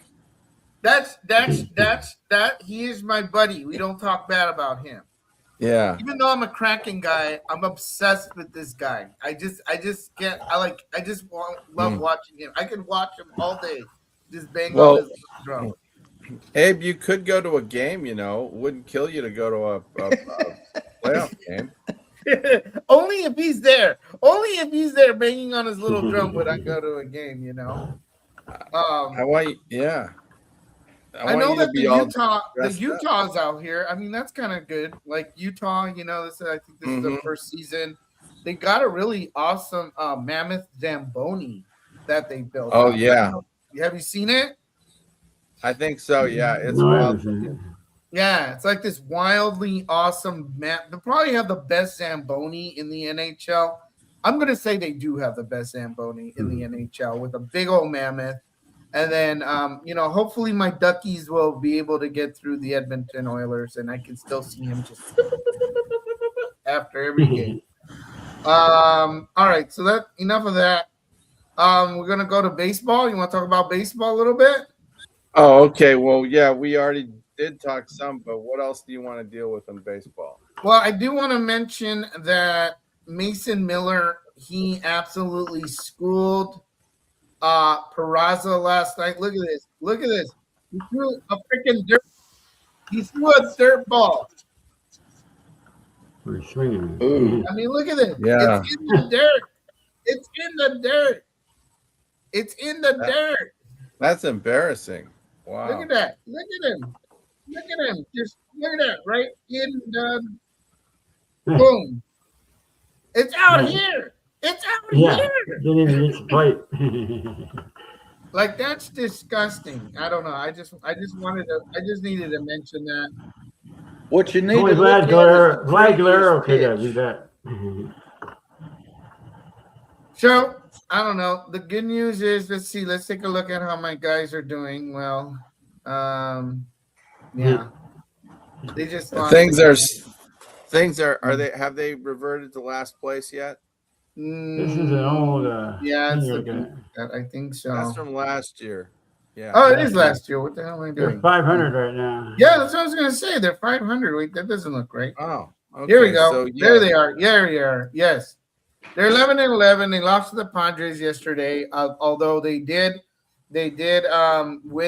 That. He is my buddy. We don't talk bad about him. Yeah. Even though I'm a Kraken guy, I'm obsessed with this guy. I just can't. Love watching him. I could watch him all day. Just bang on his drum. Abe, you could go to a game. Wouldn't kill you to go to a playoff game. Only if he's there. Only if he's there banging on his little drum would I go to a game. I want you. Yeah. I know that the Utah's out here. I mean, that's kind of good. Like Utah, I think this is the first season. They got a really awesome mammoth Zamboni that they built. Oh yeah. Have you seen it? I think so. Yeah, it's wild. Yeah, it's like this wildly awesome map. They probably have the best Zamboni in the NHL. I'm gonna say they do have the best Zamboni in the NHL with a big old mammoth. And then, hopefully my Duckies will be able to get through the Edmonton Oilers, and I can still see him just after every game. All right, so that enough of that. We're gonna go to baseball. You want to talk about baseball a little bit? Oh, okay. Well, yeah, we already did talk some, but what else do you want to deal with in baseball? Well, I do want to mention that Mason Miller, he absolutely schooled Peraza last night. Look at this. Look at this. He threw a freaking dirt. He threw a dirt ball. We're swinging. I mean, look at this. Yeah. It's in the dirt. It's in the dirt. It's in the dirt. That's embarrassing. Wow. Look at that. Look at him. Look at him. Just look at that. Right in the boom. It's out here. It's out here. Didn't even reach the plate. Like that's disgusting. I don't know. I just needed to mention that. What you need Only to Vlad Guerrero could pitch. do that. So I don't know. The good news is, let's take a look at how my guys are doing. Well, yeah. They just things are have they reverted to last place yet? This is an old I think so. That's from last year. Yeah. Oh, it is last year. What the hell am I doing? They're 500 right now. Yeah, that's what I was gonna say. They're 500. Wait, that doesn't look right. Oh, okay. Here we go. So, There they are. There they are. Yes. They're 11-11. They lost to the Padres yesterday, although they did win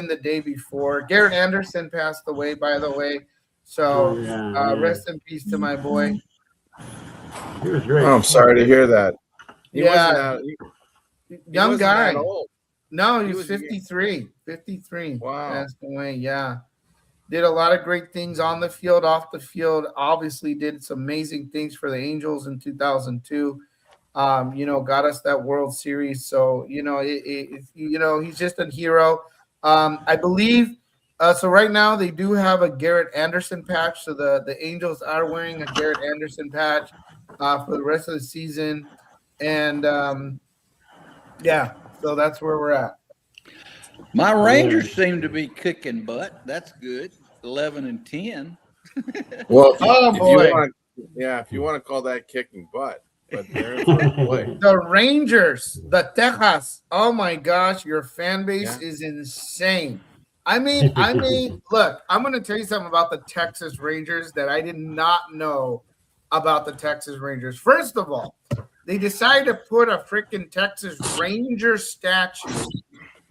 the day before. Garrett Anderson passed away, by the way. So rest in peace to my boy. He was great. Oh, I'm sorry to hear that. He young wasn't guy. that old. No, he was 53. 53. Wow. Passed away. Yeah. Did a lot of great things on the field, off the field. Obviously did some amazing things for the Angels in 2002. Got us that World Series. So, he's just a hero. I believe so right now they do have a Garrett Anderson patch. So the Angels are wearing a Garrett Anderson patch for the rest of the season. And so that's where we're at. My Rangers seem to be kicking butt. That's good. 11-10. Well, if you want to call that kicking butt, but they're in first place. The Rangers, the Texas. Oh my gosh, your fan base is insane. I mean, look, I'm going to tell you something about the Texas Rangers that I did not know about the Texas Rangers. First of all, they decided to put a freaking Texas Ranger statue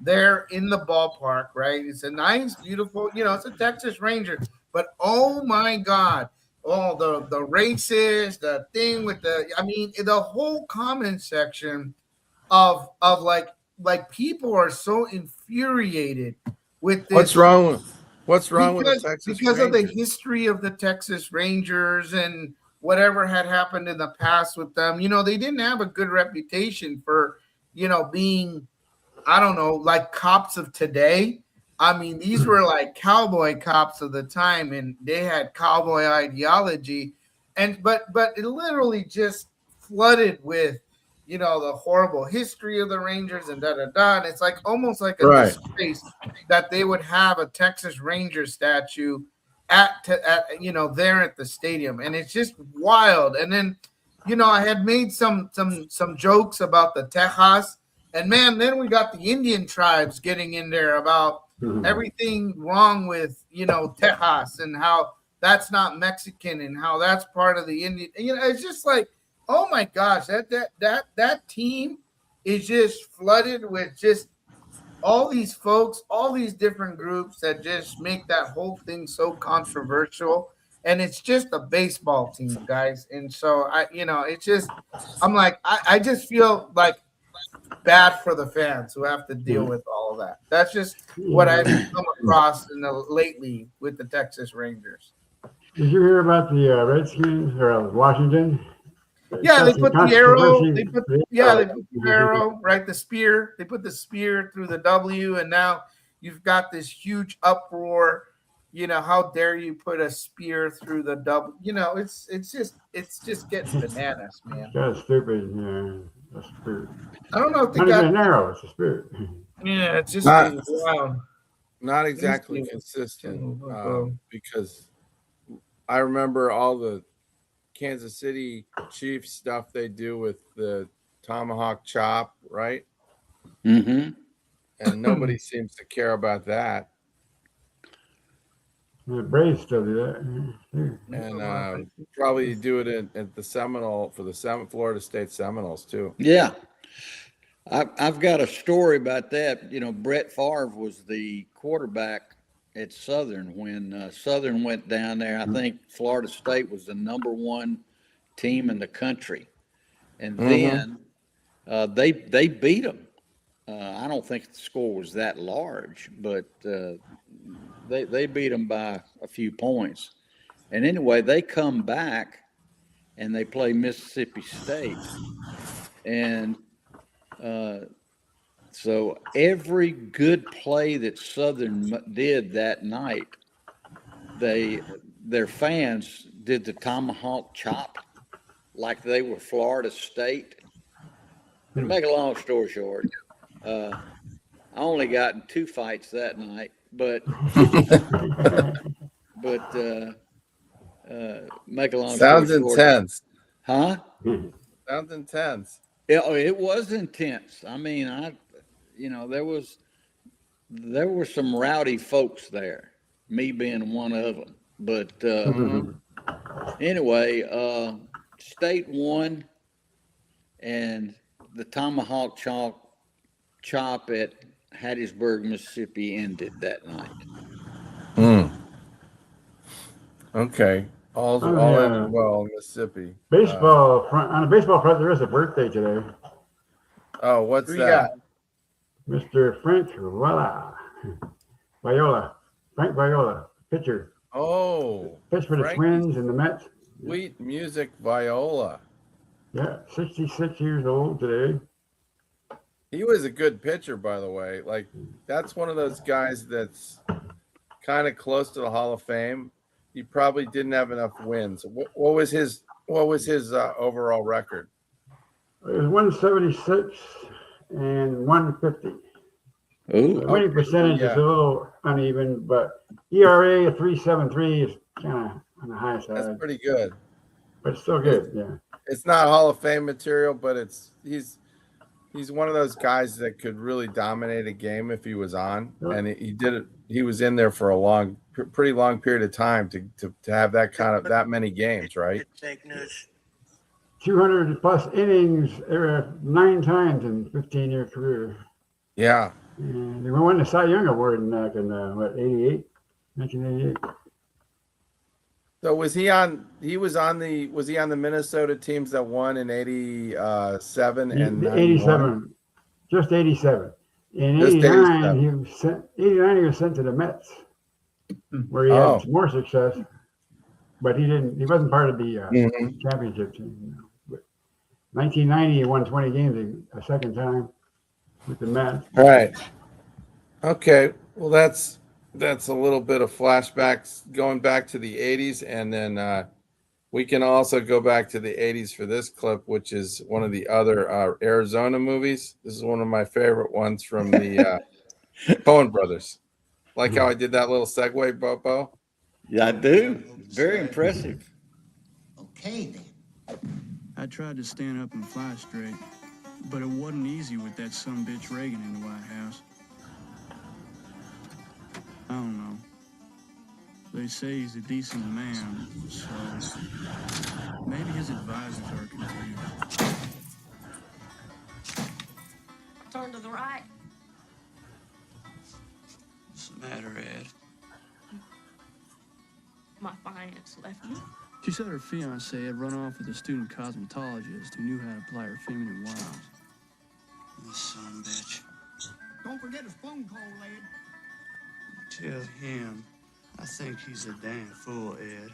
there in the ballpark, right? It's a nice, beautiful, it's a Texas Ranger. But oh my God, the races, the thing with the whole comment section of like people are so infuriated with this. What's wrong with? What's wrong with the Texas because of the Rangers? history of the Texas Rangers and whatever had happened in the past with them. You know, they didn't have a good reputation for, you know, being, I don't know, like cops of today. I mean, these were like cowboy cops of the time, and they had cowboy ideology. And but it literally just flooded with, you know, the horrible history of the Rangers and da da da. And it's like almost like a disgrace that they would have a Texas Ranger statue at you know, there at the stadium, and it's just wild. And then, you know, I had made some jokes about the Tejas, and man, then we got the Indian tribes getting in there about everything wrong with, you know, Tejas and how that's not Mexican and how that's part of the Indian. You know, it's just like, oh my gosh, that team is just flooded with just all these folks, all these different groups that just make that whole thing so controversial. And it's just a baseball team, guys. And so you know, it's just, I'm like, I just feel like bad for the fans who have to deal with all of that. That's just what I've come across lately with the Texas Rangers. Did you hear about the Redskins or Washington? Yeah, they put the arrow. They put the arrow, right? The spear. They put the spear through the W, and now you've got this huge uproar. You know, how dare you put a spear through the W? You know, it's just getting bananas, man. That's stupid. Yeah, that's stupid. I don't know if they not got even an arrow. It's a spear. Yeah, it's just wild. Not exactly consistent because I remember all the Kansas City Chiefs stuff they do with the tomahawk chop, right? Mm-hmm. And nobody seems to care about that. The Braves still do that. And probably do it at the Seminole for the Florida State Seminoles too. Yeah. I've got a story about that. You know, Brett Favre was the quarterback at Southern when Southern went down there. I think Florida State was the #1 team in the country, and then they beat them. I don't think the score was that large, but they beat them by a few points. And anyway, they come back and they play Mississippi State, and so every good play that Southern did that night, their fans did the tomahawk chop like they were Florida State. To make a long story short, I only got in 2 fights that night, but make a long story short. Sounds intense. Huh? Sounds intense. It was intense. I mean, there were some rowdy folks there, me being one of them. But anyway, State won, and the tomahawk chop at Hattiesburg, Mississippi ended that night. Okay. All ended well in Mississippi. Baseball on the baseball front, there is a birthday today. Oh, what's that? Mr. Frank Viola. Frank Viola, pitcher. Oh. Pitched for the Twins and the Mets. Sweet music Viola. Yeah, 66 years old today. He was a good pitcher, by the way. Like, that's one of those guys that's kind of close to the Hall of Fame. He probably didn't have enough wins. What was his overall record? It was 176 and 150. Ooh, the winning percentage is a little uneven, but ERA of 3.73 is kind of on the high side. That's pretty good, but it's still good. Yeah, it's not Hall of Fame material, but he's one of those guys that could really dominate a game if he was on, and he did it. He was in there for a pretty long period of time to have that many games, right? Fake news. 200 plus innings 9 times in 15-year career. Yeah. And they won the Cy Young Award back in 1988. So was he on the Minnesota teams that won in 87 and 87, just 87. In 89, he was sent to the Mets. where he had more success, but he wasn't part of the championship team. You know. But 1990, he won 20 games a second time with the Mets. All right. Okay. Well, that's a little bit of flashbacks going back to the 80s, and then we can also go back to the 80s for this clip, which is one of the other Arizona movies. This is one of my favorite ones from the Coen brothers. Like how I did that little segue, Bobo? Yeah, I do. Very impressive. Okay, then. I tried to stand up and fly straight, but it wasn't easy with that sumbitch Reagan in the White House. I don't know. They say he's a decent man, so maybe his advisors are confused. Turn to the right. What's the matter, Ed? My finance left me. She said her fiancé had run off with a student cosmetologist who knew how to apply her feminine wiles. This son bitch. Don't forget his phone call, lad. Tell him I think he's a damn fool, Ed.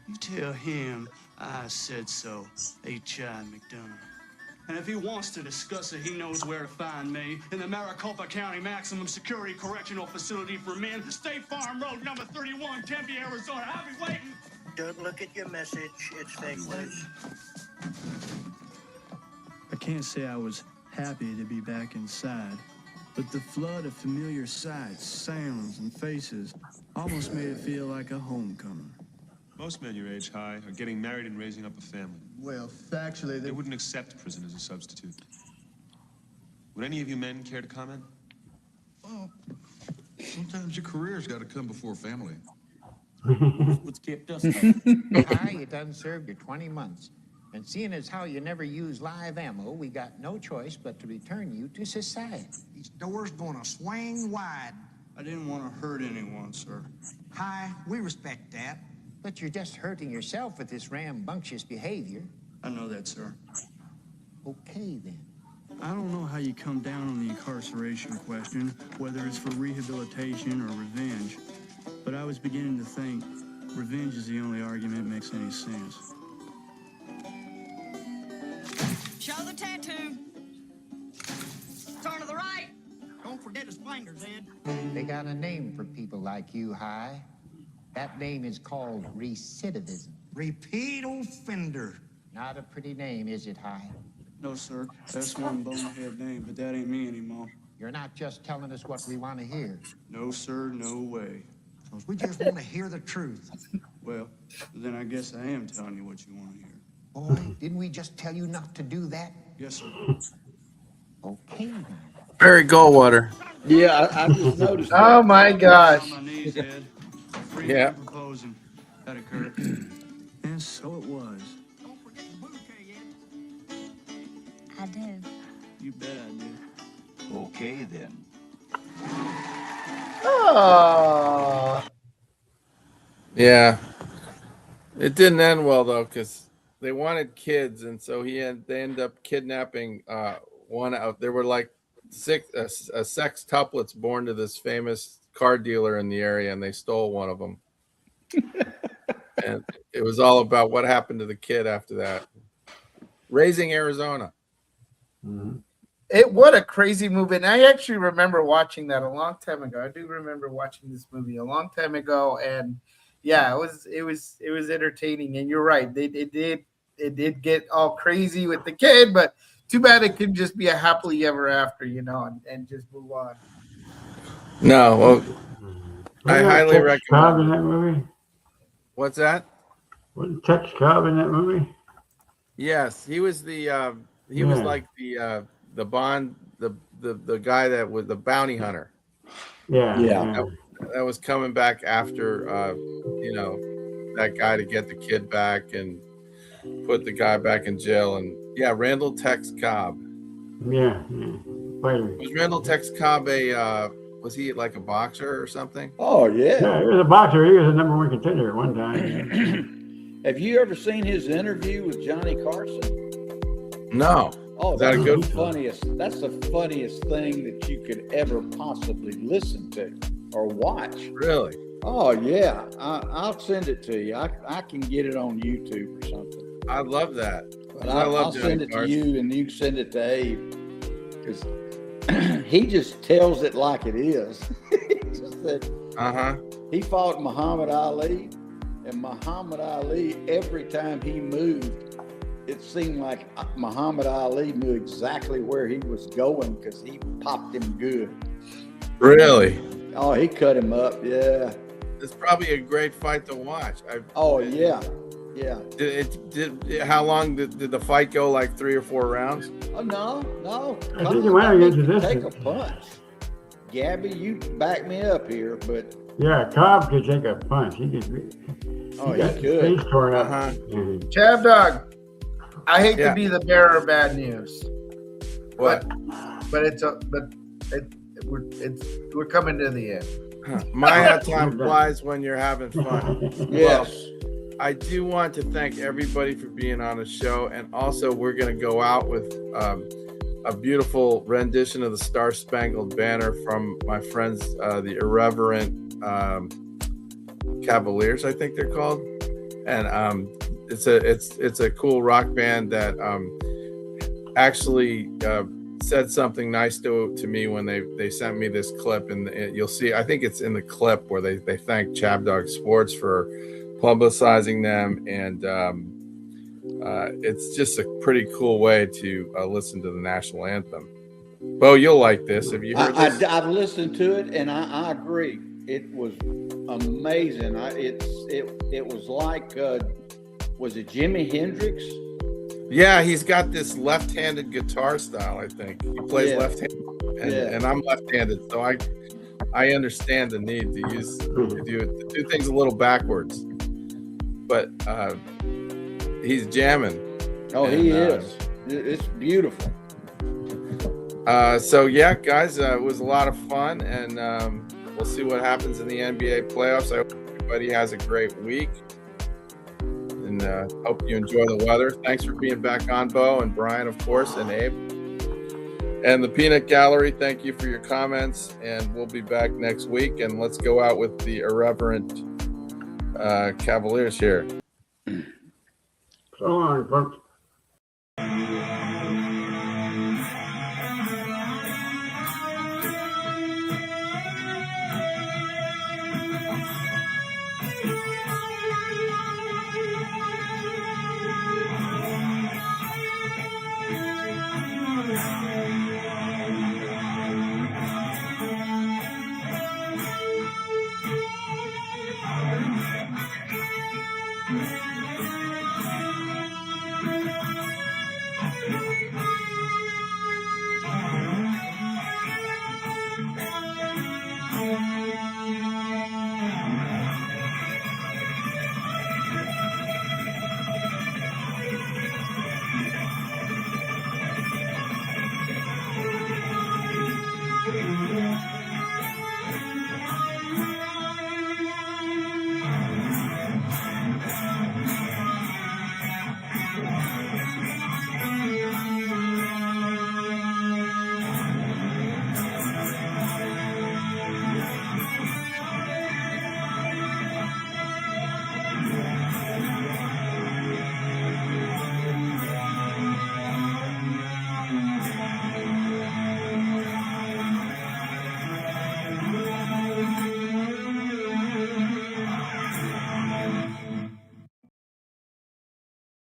You tell him I said so, H.I. McDonough. And if he wants to discuss it, he knows where to find me in the Maricopa County Maximum Security Correctional Facility for Men, State Farm Road, number 31, Tempe, Arizona. I'll be waiting. Don't look at your message. It's fake news. I can't say I was happy to be back inside, but the flood of familiar sights, sounds, and faces almost made it feel like a homecoming. Most men your age high are getting married and raising up a family. Well, factually, They wouldn't accept prison as a substitute. Would any of you men care to comment? Well, sometimes your career's got to come before family. what's kept us. Hi, you done served your 20 months. And seeing as how you never use live ammo, we got no choice but to return you to society. These doors gonna swing wide. I didn't want to hurt anyone, sir. Hi, we respect that. But you're just hurting yourself with this rambunctious behavior. I know that, sir. Okay, then. I don't know how you come down on the incarceration question, whether it's for rehabilitation or revenge, but I was beginning to think revenge is the only argument that makes any sense. Show the tattoo. Turn to the right. Don't forget his fingers, Ed. They got a name for people like you, Hi. That name is called recidivism. Repeat offender. Not a pretty name, is it, Hi? No, sir. That's one bonehead name, but that ain't me anymore. You're not just telling us what we want to hear. No, sir, no way. We just want to hear the truth. Well, then I guess I am telling you what you want to hear. Boy, didn't we just tell you not to do that? Yes, sir. Okay, then. Barry Goldwater. Yeah, I just noticed that. Oh my gosh. On my knees, Ed. Free Yeah. proposing. That occurred. And so it was. Don't forget the bouquet, Ed. I did. You bet I did. Okay, then. Oh. Yeah. It didn't end well though, because they wanted kids, and so they ended up kidnapping one out. There were like sex tuplets born to this famous car dealer in the area, and they stole one of them. And it was all about what happened to the kid after that. Raising Arizona. Mm-hmm. What a crazy movie. And I actually remember watching that a long time ago. I do remember watching this movie a long time ago, and yeah, it was entertaining. And you're right, it did get all crazy with the kid, but too bad it couldn't just be a happily ever after, and just move on. No, well, I highly Tex recommend. Cobb in that movie? What's that? Wasn't Tex Cobb in that movie? Yes, he was the he was like the Bond, the guy that was the bounty hunter. Yeah. That was coming back after that guy to get the kid back and put the guy back in jail. And yeah, Randall Tex Cobb. Yeah. Was Randall Tex Cobb was he like a boxer or something? Oh, yeah. Yeah, he was a boxer. He was a number one contender at one time. Have you ever seen his interview with Johnny Carson? No. Oh, that's the funniest. That's the funniest thing that you could ever possibly listen to or watch. Really? Oh yeah, I'll send it to you. I can get it on YouTube or something. I love that. But I love I'll doing send it cards. to you, and you can send it to Abe, because he just tells it like it is. He just said, he fought Muhammad Ali, and Muhammad Ali, every time he moved, it seemed like Muhammad Ali knew exactly where he was going because he popped him good. Really? Oh, he cut him up. Yeah. It's probably a great fight to watch. Yeah. How long did the fight go? Like 3 or 4 rounds? Oh no. I think he went against the Take a distance. punch. Gabby, you back me up here, but Yeah, Cobb could take a punch. He could. he got his could. face torn up. Chab Dog, I hate to be the bearer of bad news. What? But we're coming to the end. My time flies when you're having fun. Yes. Well, I do want to thank everybody for being on the show, and also we're going to go out with a beautiful rendition of the Star Spangled Banner from my friends, the Irreverent Cavaliers, I think they're called, and it's a cool rock band that actually said something nice to me when they sent me this clip, and you'll see. I think it's in the clip where they thank Chab Dog Sports for publicizing them, and it's just a pretty cool way to listen to the national anthem. Bo, you'll like this. Have you heard this? I've listened to it, and I agree. It was amazing. It was like, was it Jimi Hendrix? Yeah, he's got this left-handed guitar style. I think he plays left-handed, and I'm left-handed, so I understand the need to do things a little backwards. But he's jamming. Oh, he is. It's beautiful. So yeah, guys, it was a lot of fun, and we'll see what happens in the NBA playoffs. I hope everybody has a great week, and hope you enjoy the weather. Thanks for being back on, Bo, and Brian, of course, and Abe. And the Peanut Gallery, thank you for your comments, and we'll be back next week. And let's go out with the Irreverent Cavaliers here. So long, folks.